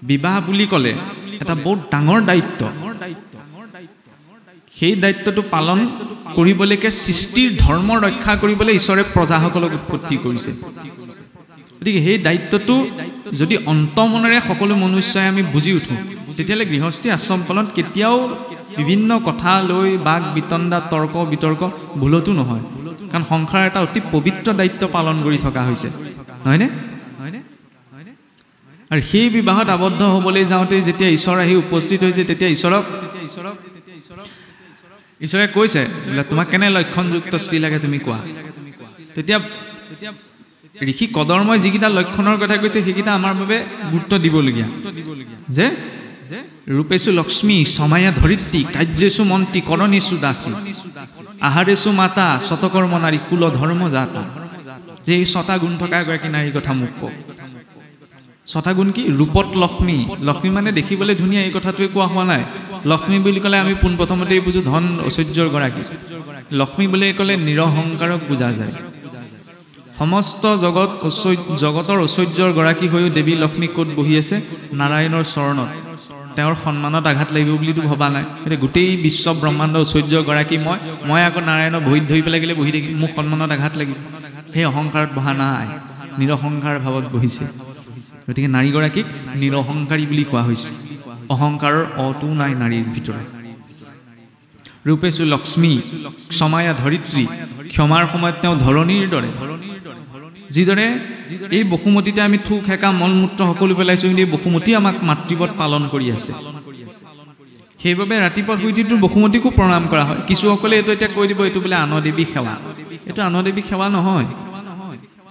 বিবাহ বুলি ক'লে এটা বহুত ডাঙৰ দায়িত্ব সেই দায়িত্বটো পালন কৰিবলৈকে সৃষ্টিৰ ধৰ্ম ৰক্ষা কৰিবলৈ ঈশ্বৰে প্ৰজাসকলক উৎপত্তি কৰিছে গতিকে সেই দায়িত্বটো যদি অন্তমনেৰে সকলো মনুষ্যই আমি বুজি উঠো তেতিয়ালে গৃহস্থী আশ্ৰমফলত কেতিয়াও বিভিন্ন কথা লৈ বাক বিতণ্ডা তৰ্ক বিতৰ্ক ভুলতো নহয় কাৰণ সংসাৰ এটা অতি পবিত্ৰ দায়িত্ব পালন কৰি থকা হৈছে নহয়নে আৰু সেই বিবাহত আবদ্ধ হ'বলৈ যাওঁতে যেতিয়া ঈশ্বৰ আহি উপস্থিত হৈছে তেতিয়া ঈশ্বৰে কৈছে বোলে তোমাক কেনে লক্ষণযুক্ত স্ত্ৰী লাগে তুমি কোৱা তেতিয়া ঋষি কদৰ্মই যিকেইটা লক্ষণৰ কথা কৈছে সেইকেইটা আমাৰ বাবে গুৰুত্ব দিবলগীয়া যে ৰূপেশু লক্ষ্মী সমায়া ধৰিত্ৰী কাৰ্যেশু মন্ত্ৰী কৰণেশু দাসী আহাৰেশু মাতা শতকৰ্ম নাৰী কুল ধৰ্ম জাতা যে এই 6টা গুণ থকা এগৰাকী নাৰীৰ কথা মোক কওক 6টা গুণ কি ৰূপত লক্ষ্মী লক্ষ্মী মানে দেখিবলৈ ধুনীয়া এই কথাটোৱে কোৱা হোৱা নাই লক্ষ্মী বুলি ক'লে আমি পোনপ্ৰথমতেই বুজো ধন ঐশ্বৰ্যৰ গৰাকী লক্ষ্মী বুলি ক'লে নিৰহংকাৰক বুজা যায় সমস্ত জগতৰ ঐশ্বৰ্যৰ গৰাকী হৈও দেৱী লক্ষ্মী ক'ত বহি আছে নাৰায়ণৰ চৰণত তেওঁৰ সন্মানত আঘাত লাগিব বুলিতো ভবা নাই এতিয়া গোটেই বিশ্ব ব্ৰহ্মাণ্ড ঐশ্বৰ্যৰ গৰাকী মই আকৌ নাৰায়ণৰ ভৰিত ধৰি পেলাই গ'লে বহি থাকিম মোক সন্মানত আঘাত লাগিব সেই অহংকাৰত বহা নাই নিৰহংকাৰ ভাৱত বহিছে গতিকে নাৰীগৰাকীক নিৰহংকাৰী বুলি কোৱা হৈছে অহংকাৰৰ অটো নাই নাৰীৰ ভিতৰত ৰূপেশু লক্ষ্মী সমায়া ধৰিত্ৰী ক্ষমাৰ সময়ত তেওঁ ধৰণীৰ দৰে যিদৰে এই বসুমতীতে আমি থুক হেকা মলমূত্ৰ সকলো পেলাইছোঁ কিন্তু এই বসুমতী আমাক মাতৃবত পালন কৰি আছে সেইবাবে ৰাতিপুৱা শুই উঠি বসুমতীকো প্ৰণাম কৰা হয় কিছুসকলে এইটো এতিয়া কৈ দিব এইটো বোলে আনদেৱী সেৱা এইটো আনদেৱী সেৱা নহয়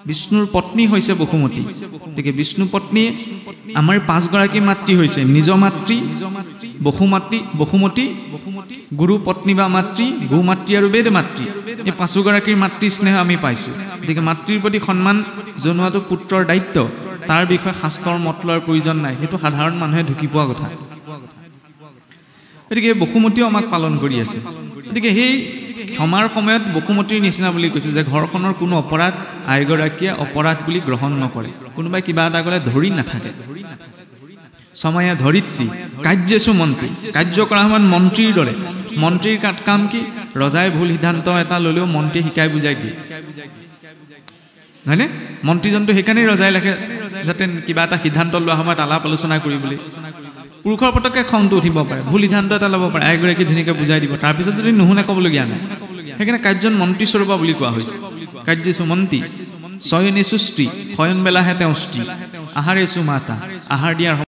বিষ্ণুৰ পত্নী হৈছে বসুমতী গতিকে বিষ্ণু পত্নী আমাৰ 5 গৰাকী মাতৃ হৈছে নিজ মাতৃ বসুমতী গুৰু পত্নী বা মাতৃ গো মাতৃ আৰু বেদ মাতৃ এই 5 গৰাকীৰ মাতৃ স্নেহ আমি পাইছোঁ গতিকে মাতৃৰ প্ৰতি সন্মান জনোৱাটো পুত্ৰৰ দায়িত্ব তাৰ বিষয়ে শাস্ত্ৰৰ মত লোৱাৰ প্ৰয়োজন নাই সেইটো সাধাৰণ মানুহে ঢুকি পোৱা কথা গতিকে বসুমতীও আমাক পালন কৰি আছে গতিকে সেই ক্ষমাৰ সময়ত বসুমতীৰ নিচিনা বুলি কৈছে যে ঘৰখনৰ কোনো অপৰাধ আইগৰাকীয়ে অপৰাধ বুলি গ্ৰহণ নকৰে কোনোবাই কিবা এটা ক'লে ধৰি নাথাকে সমায়া ধৰিত্ৰী কাৰ্যেশু মন্ত্ৰী কাৰ্য কৰা সময়ত মন্ত্ৰীৰ দৰে মন্ত্ৰীৰ কাম কি ৰজাই ভুল সিদ্ধান্ত এটা ল'লেও মন্ত্ৰীয়ে শিকাই বুজাই দিয়ে হয়নে মন্ত্ৰীজনটো সেইকাৰণে ৰজাই লাগে যাতে কিবা এটা সিদ্ধান্ত লোৱা সময়ত আলাপ আলোচনা কৰিবলৈ পুৰুষৰ পটককে খংটো উঠিব পাৰে ভুল সিদ্ধান্ত এটা ল'ব পাৰে আইগৰাকী ধুনীয়াকৈ বুজাই দিব তাৰপিছত যদি নুশুনে ক'বলগীয়া নাই সেইকাৰণে কাৰ্যন মন্ত্ৰী স্বৰূপা বুলি কোৱা হৈছে কাৰ্যেশু মন্ত্ৰী শয়নেশু স্ত্ৰী শয়ন বেলাহে তেওঁ স্ত্ৰী আহাৰেশু মাতা আহাৰ দিয়াৰ